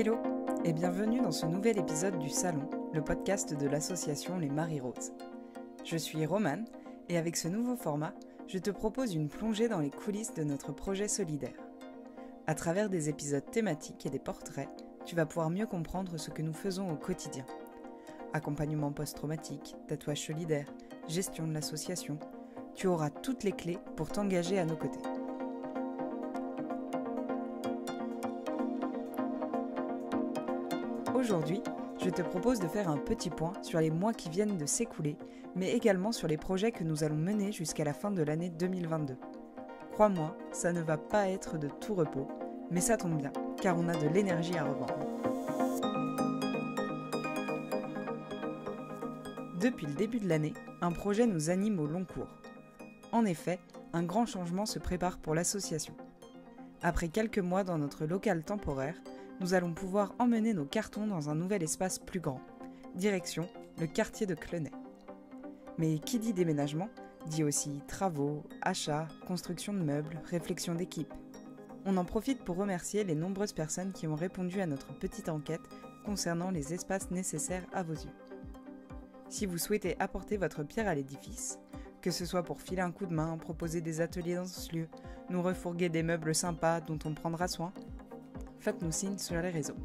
Hello et bienvenue dans ce nouvel épisode du Salon, le podcast de l'association Les Marie-Roses. Je suis Romane et avec ce nouveau format, je te propose une plongée dans les coulisses de notre projet solidaire. À travers des épisodes thématiques et des portraits, tu vas pouvoir mieux comprendre ce que nous faisons au quotidien. Accompagnement post-traumatique, tatouage solidaire, gestion de l'association, tu auras toutes les clés pour t'engager à nos côtés. Aujourd'hui, je te propose de faire un petit point sur les mois qui viennent de s'écouler, mais également sur les projets que nous allons mener jusqu'à la fin de l'année 2022. Crois-moi, ça ne va pas être de tout repos, mais ça tombe bien, car on a de l'énergie à revendre. Depuis le début de l'année, un projet nous anime au long cours. En effet, un grand changement se prépare pour l'association. Après quelques mois dans notre local temporaire, nous allons pouvoir emmener nos cartons dans un nouvel espace plus grand. Direction le quartier de Clenay. Mais qui dit déménagement, dit aussi travaux, achats, construction de meubles, réflexion d'équipe. On en profite pour remercier les nombreuses personnes qui ont répondu à notre petite enquête concernant les espaces nécessaires à vos yeux. Si vous souhaitez apporter votre pierre à l'édifice, que ce soit pour filer un coup de main, proposer des ateliers dans ce lieu, nous refourguer des meubles sympas dont on prendra soin, faites-nous signe sur les réseaux.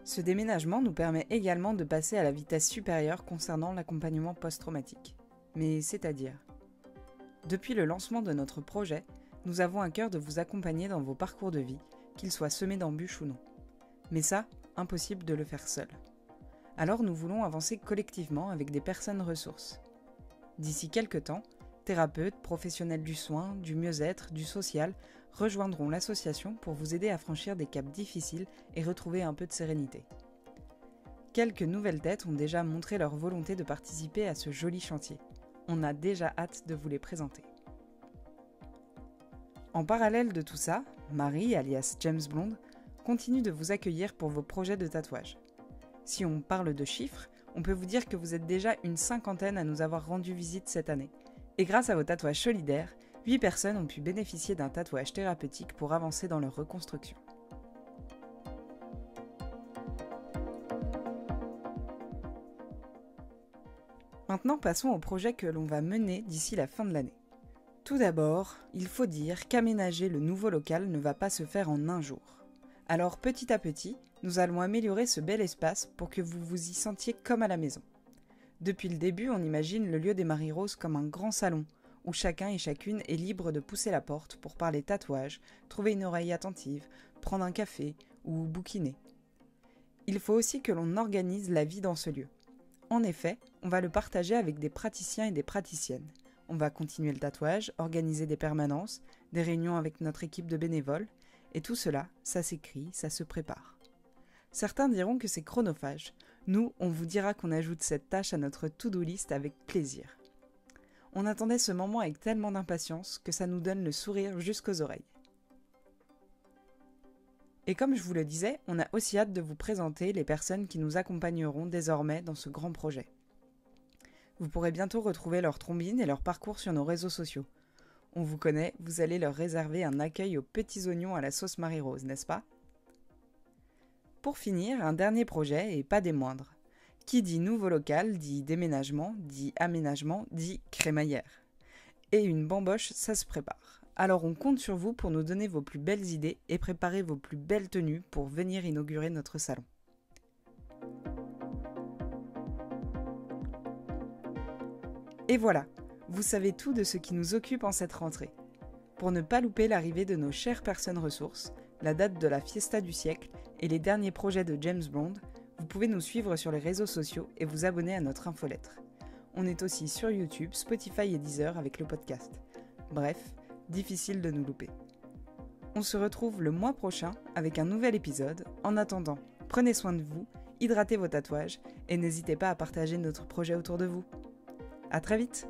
Ce déménagement nous permet également de passer à la vitesse supérieure concernant l'accompagnement post-traumatique. Mais c'est-à-dire, depuis le lancement de notre projet, nous avons à cœur de vous accompagner dans vos parcours de vie, qu'ils soient semés d'embûches ou non. Mais ça, impossible de le faire seul. Alors nous voulons avancer collectivement avec des personnes ressources. D'ici quelques temps, thérapeutes, professionnels du soin, du mieux-être, du social rejoindront l'association pour vous aider à franchir des caps difficiles et retrouver un peu de sérénité. Quelques nouvelles têtes ont déjà montré leur volonté de participer à ce joli chantier. On a déjà hâte de vous les présenter. En parallèle de tout ça, Marie, alias James Blonde, continue de vous accueillir pour vos projets de tatouage. Si on parle de chiffres, on peut vous dire que vous êtes déjà une 50aine à nous avoir rendu visite cette année. Et grâce à vos tatouages solidaires, 8 personnes ont pu bénéficier d'un tatouage thérapeutique pour avancer dans leur reconstruction. Maintenant, passons au projet que l'on va mener d'ici la fin de l'année. Tout d'abord, il faut dire qu'aménager le nouveau local ne va pas se faire en un jour. Alors petit à petit, nous allons améliorer ce bel espace pour que vous vous y sentiez comme à la maison. Depuis le début, on imagine le lieu des Marie-Roses comme un grand salon, où chacun et chacune est libre de pousser la porte pour parler tatouage, trouver une oreille attentive, prendre un café ou bouquiner. Il faut aussi que l'on organise la vie dans ce lieu. En effet, on va le partager avec des praticiens et des praticiennes. On va continuer le tatouage, organiser des permanences, des réunions avec notre équipe de bénévoles, et tout cela, ça s'écrit, ça se prépare. Certains diront que c'est chronophage. Nous, on vous dira qu'on ajoute cette tâche à notre to-do list avec plaisir. On attendait ce moment avec tellement d'impatience que ça nous donne le sourire jusqu'aux oreilles. Et comme je vous le disais, on a aussi hâte de vous présenter les personnes qui nous accompagneront désormais dans ce grand projet. Vous pourrez bientôt retrouver leurs trombines et leur parcours sur nos réseaux sociaux. On vous connaît, vous allez leur réserver un accueil aux petits oignons à la sauce Marie-Rose, n'est-ce pas ? Pour finir, un dernier projet et pas des moindres. Qui dit nouveau local, dit déménagement, dit aménagement, dit crémaillère. Et une bamboche, ça se prépare. Alors on compte sur vous pour nous donner vos plus belles idées et préparer vos plus belles tenues pour venir inaugurer notre salon. Et voilà, vous savez tout de ce qui nous occupe en cette rentrée. Pour ne pas louper l'arrivée de nos chères personnes ressources, la date de la fiesta du siècle et les derniers projets de James Blonde, vous pouvez nous suivre sur les réseaux sociaux et vous abonner à notre infolettre. On est aussi sur YouTube, Spotify et Deezer avec le podcast. Bref, difficile de nous louper. On se retrouve le mois prochain avec un nouvel épisode. En attendant, prenez soin de vous, hydratez vos tatouages et n'hésitez pas à partager notre projet autour de vous. À très vite!